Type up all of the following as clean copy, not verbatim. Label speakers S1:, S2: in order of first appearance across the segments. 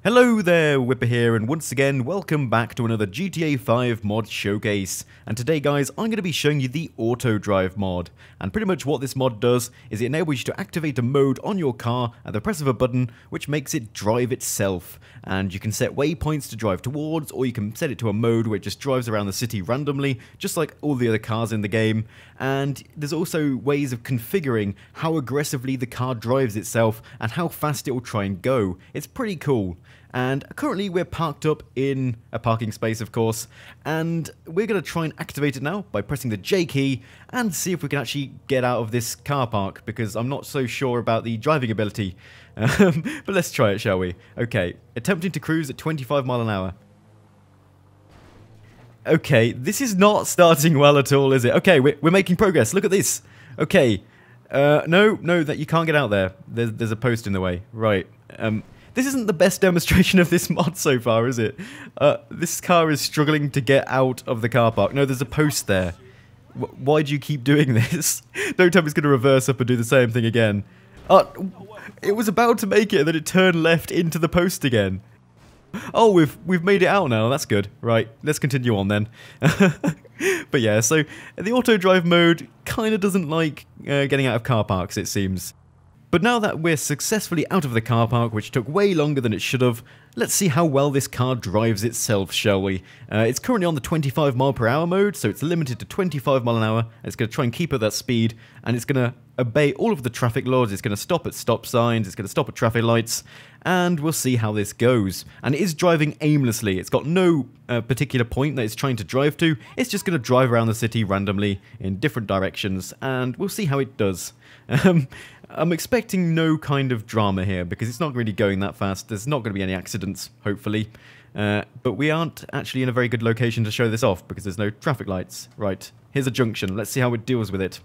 S1: Hello there, Wipper here, and once again, welcome back to another GTA 5 mod showcase. And today, guys, I'm going to be showing you the Auto Drive mod. And pretty much what this mod does is it enables you to activate a mode on your car at the press of a button, which makes it drive itself. And you can set waypoints to drive towards, or you can set it to a mode where it just drives around the city randomly, just like all the other cars in the game. And there's also ways of configuring how aggressively the car drives itself and how fast it will try and go. It's pretty cool. And currently we're parked up in a parking space, of course, and we're going to try and activate it now by pressing the J key and see if we can actually get out of this car park, because I'm not so sure about the driving ability. But let's try it, shall we? Okay, attempting to cruise at 25 miles an hour. Okay, this is not starting well at all, is it? Okay, we're making progress. Look at this. Okay, no, that you can't get out there. There's a post in the way. Right. This isn't the best demonstration of this mod so far, is it? This car is struggling to get out of the car park. No, there's a post there. Why do you keep doing this? Don't tell me it's going to reverse up and do the same thing again. It was about to make it, and then it turned left into the post again. Oh, we've made it out now. That's good. Right, let's continue on then. But yeah, so the auto drive mode kind of doesn't like getting out of car parks, it seems. But now that we're successfully out of the car park, which took way longer than it should have, let's see how well this car drives itself, shall we? It's currently on the 25 mile per hour mode, so it's limited to 25 mile an hour. It's going to try and keep at that speed, and it's going to obey all of the traffic laws. It's going to stop at stop signs, it's going to stop at traffic lights, and we'll see how this goes. And it is driving aimlessly. It's got no particular point that it's trying to drive to. It's just going to drive around the city randomly in different directions, and we'll see how it does. I'm expecting no kind of drama here, because it's not really going that fast. There's not going to be any accidents, hopefully. But we aren't actually in a very good location to show this off, because there's no traffic lights. Right, here's a junction. Let's see how it deals with it.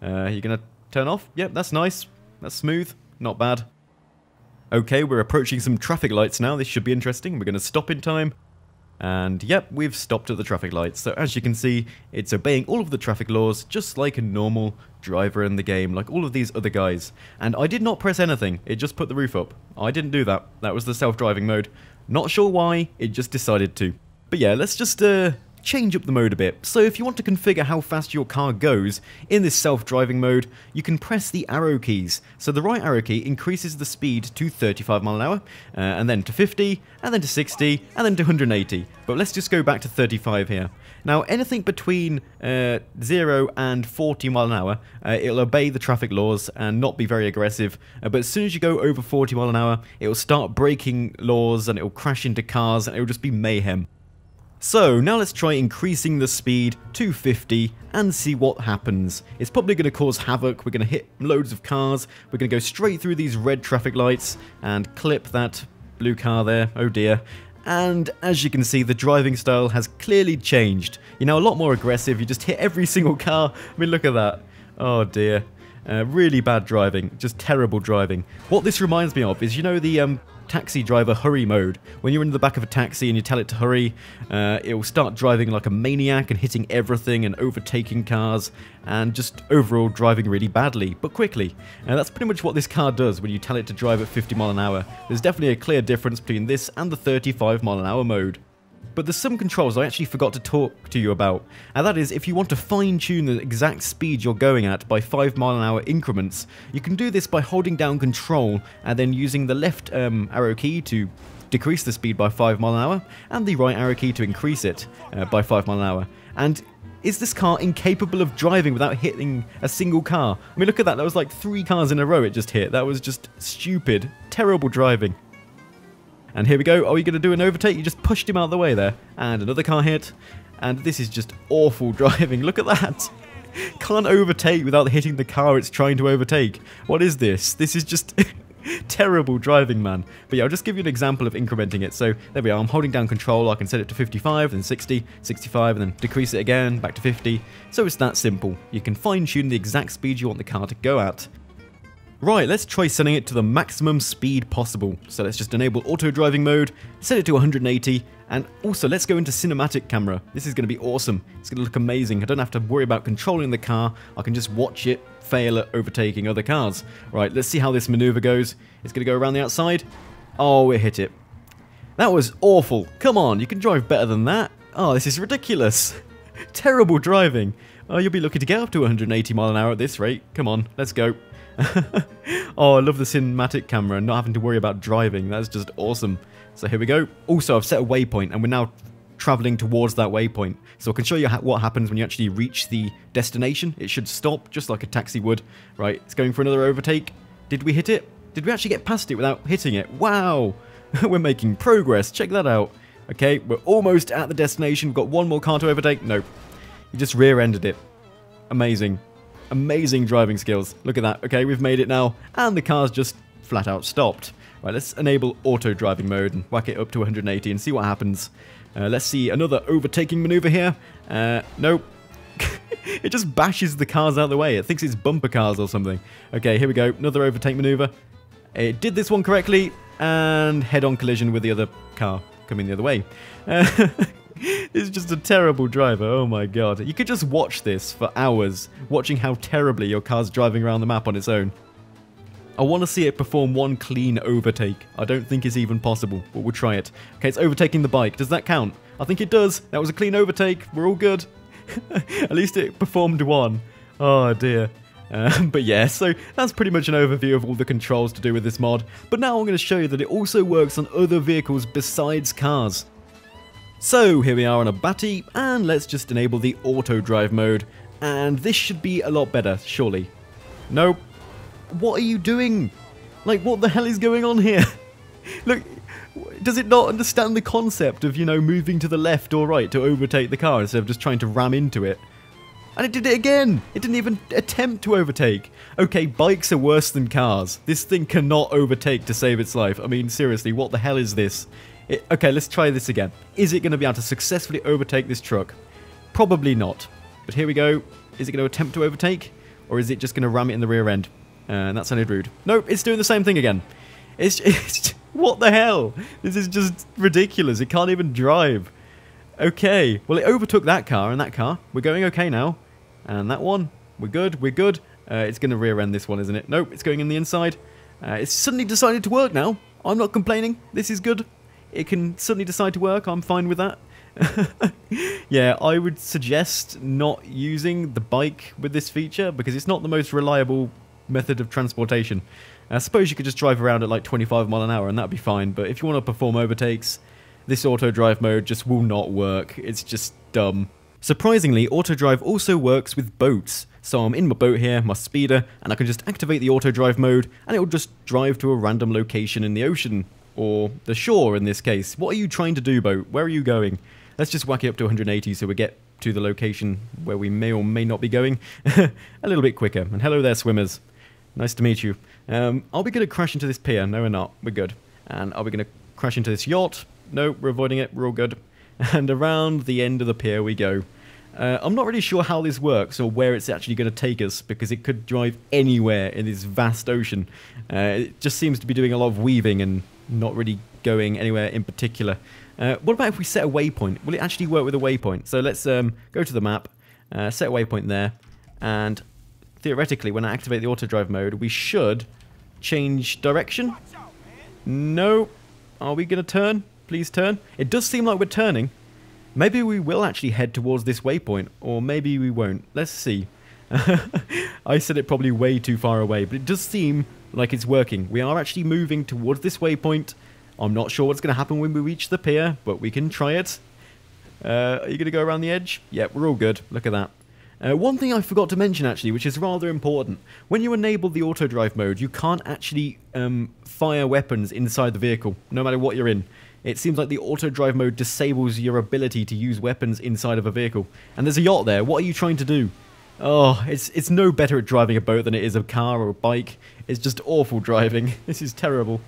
S1: You're going to turn off? Yep, that's nice. That's smooth. Not bad. Okay, we're approaching some traffic lights now. This should be interesting. We're going to stop in time. And yep, we've stopped at the traffic lights. So as you can see, it's obeying all of the traffic laws, just like a normal driver in the game, like all of these other guys. And I did not press anything, it just put the roof up. I didn't do that. That was the self-driving mode. Not sure why, it just decided to. But yeah, let's just change up the mode a bit. So if you want to configure how fast your car goes in this self-driving mode, you can press the arrow keys. So the right arrow key increases the speed to 35 miles an hour, and then to 50, and then to 60, and then to 180. But let's just go back to 35 here. Now anything between 0 and 40 miles an hour, it'll obey the traffic laws and not be very aggressive. But as soon as you go over 40 miles an hour, it'll start breaking laws and it'll crash into cars and it'll just be mayhem. So now let's try increasing the speed to 50 and see what happens. It's probably going to cause havoc. We're going to hit loads of cars. We're going to go straight through these red traffic lights and clip that blue car there. Oh dear. And as you can see, the driving style has clearly changed. You know, a lot more aggressive. You just hit every single car. I mean, look at that. Oh dear. Really bad driving. Just terrible driving. What this reminds me of is, you know, the taxi driver hurry mode. When you're in the back of a taxi and you tell it to hurry, it will start driving like a maniac and hitting everything and overtaking cars and just overall driving really badly, but quickly. And that's pretty much what this car does when you tell it to drive at 50 miles an hour. There's definitely a clear difference between this and the 35 mile an hour mode. But there's some controls I actually forgot to talk to you about, and that is if you want to fine-tune the exact speed you're going at by 5 mile an hour increments, you can do this by holding down control and then using the left arrow key to decrease the speed by 5 mile an hour and the right arrow key to increase it by 5 mile an hour. And is this car incapable of driving without hitting a single car? I mean, look at that, that was like 3 cars in a row it just hit. That was just stupid, terrible driving. And here we go. Are you going to do an overtake? You just pushed him out of the way there. And another car hit. And this is just awful driving. Look at that. Can't overtake without hitting the car it's trying to overtake. What is this? This is just terrible driving, man. But yeah, I'll just give you an example of incrementing it. So there we are. I'm holding down control. I can set it to 55, then 60, 65, and then decrease it again, back to 50. So it's that simple. You can fine-tune the exact speed you want the car to go at. Right, let's try setting it to the maximum speed possible. So let's just enable auto driving mode, set it to 180, and also let's go into cinematic camera. This is going to be awesome. It's going to look amazing. I don't have to worry about controlling the car. I can just watch it fail at overtaking other cars. Right, let's see how this maneuver goes. It's going to go around the outside. Oh, it hit it. That was awful. Come on, you can drive better than that. Oh, this is ridiculous. Terrible driving. Oh, you'll be lucky to get up to 180 mile an hour at this rate. Come on, let's go. Oh, I love the cinematic camera and not having to worry about driving. That's just awesome. So here we go. Also, I've set a waypoint and we're now traveling towards that waypoint. So I can show you what happens when you actually reach the destination. It should stop just like a taxi would. Right, it's going for another overtake. Did we hit it? Did we actually get past it without hitting it? Wow. We're making progress. Check that out. Okay, we're almost at the destination. We've got one more car to overtake. Nope. You just rear-ended it. Amazing. Amazing driving skills. Look at that. Okay, we've made it now. And the car's just flat out stopped. Right, let's enable auto driving mode and whack it up to 180 and see what happens. Let's see another overtaking maneuver here. Nope. It just bashes the cars out of the way. It thinks it's bumper cars or something. Okay, here we go. Another overtake maneuver. It did this one correctly and head-on collision with the other car coming the other way. It's just a terrible driver. Oh my god. You could just watch this for hours, watching how terribly your car's driving around the map on its own. I want to see it perform one clean overtake. I don't think it's even possible, but we'll try it. Okay, it's overtaking the bike. Does that count? I think it does. That was a clean overtake. We're all good. At least it performed one. Oh dear. But yeah, so that's pretty much an overview of all the controls to do with this mod. But now I'm going to show you that it also works on other vehicles besides cars. So here we are on a Batty, and let's just enable the auto drive mode. And this should be a lot better, surely. Nope. What are you doing? Like, what the hell is going on here? Look, does it not understand the concept of, you know, moving to the left or right to overtake the car instead of just trying to ram into it? And it did it again! It didn't even attempt to overtake. Okay, bikes are worse than cars. This thing cannot overtake to save its life. I mean, seriously, what the hell is this? Okay, let's try this again. Is it going to be able to successfully overtake this truck? Probably not. But here we go. Is it going to attempt to overtake? Or is it just going to ram it in the rear end? And that sounded rude. Nope, it's doing the same thing again. It's what the hell? This is just ridiculous. It can't even drive. Okay, well it overtook that car and that car. We're going okay now. And that one. We're good, we're good. It's going to rear end this one, isn't it? Nope, it's going in the inside. It's suddenly decided to work now. I'm not complaining. This is good. It can suddenly decide to work. I'm fine with that. Yeah, I would suggest not using the bike with this feature because it's not the most reliable method of transportation. I suppose you could just drive around at like 25 mile an hour and that'd be fine, but if you want to perform overtakes, this auto drive mode just will not work. It's just dumb. Surprisingly, auto drive also works with boats. So I'm in my boat here, my speeder, and I can just activate the auto drive mode and it will just drive to a random location in the ocean. Or the shore in this case. What are you trying to do, boat? Where are you going? Let's just whack it up to 180 so we get to the location where we may or may not be going a little bit quicker. And hello there, swimmers. Nice to meet you. Are we going to crash into this pier? No, we're not. We're good. And are we going to crash into this yacht? No, we're avoiding it. We're all good. And around the end of the pier we go. I'm not really sure how this works or where it's actually going to take us because it could drive anywhere in this vast ocean. It just seems to be doing a lot of weaving and not really going anywhere in particular. What about if we set a waypoint? Will it actually work with a waypoint? So let's go to the map, set a waypoint there, and theoretically when I activate the auto drive mode we should change direction. No. Are we going to turn? Please turn. It does seem like we're turning. Maybe we will actually head towards this waypoint, or maybe we won't. Let's see. I said it probably way too far away, but it does seem like it's working. We are actually moving towards this waypoint. I'm not sure what's going to happen when we reach the pier, but we can try it. Are you going to go around the edge? Yep, we're all good. Look at that. One thing I forgot to mention actually, which is rather important. When you enable the auto drive mode, you can't actually fire weapons inside the vehicle, no matter what you're in. It seems like the auto drive mode disables your ability to use weapons inside of a vehicle. And there's a yacht there. What are you trying to do? Oh, it's no better at driving a boat than it is a car or a bike. It's just awful driving. This is terrible.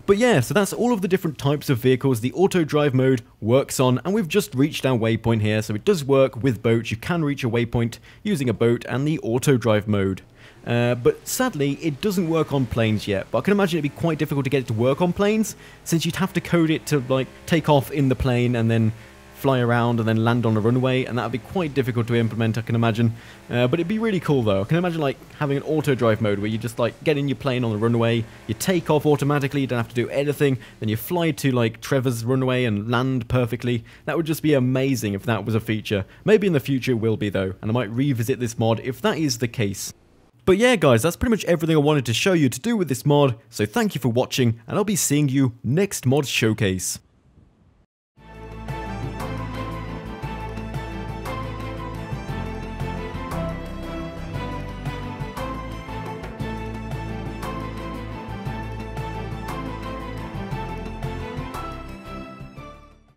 S1: But yeah, so that's all of the different types of vehicles the auto drive mode works on, and we've just reached our waypoint here, so it does work with boats. You can reach a waypoint using a boat and the auto drive mode. But sadly, it doesn't work on planes yet, but I can imagine it'd be quite difficult to get it to work on planes, since you'd have to code it to like take off in the plane and then fly around and then land on a runway, and that would be quite difficult to implement, I can imagine. But it'd be really cool though. I can imagine like having an auto drive mode where you just like get in your plane on the runway, you take off automatically, you don't have to do anything, then you fly to like Trevor's runway and land perfectly. That would just be amazing if that was a feature. Maybe in the future it will be though, and I might revisit this mod if that is the case. But yeah guys, that's pretty much everything I wanted to show you to do with this mod, so thank you for watching, and I'll be seeing you next mod showcase.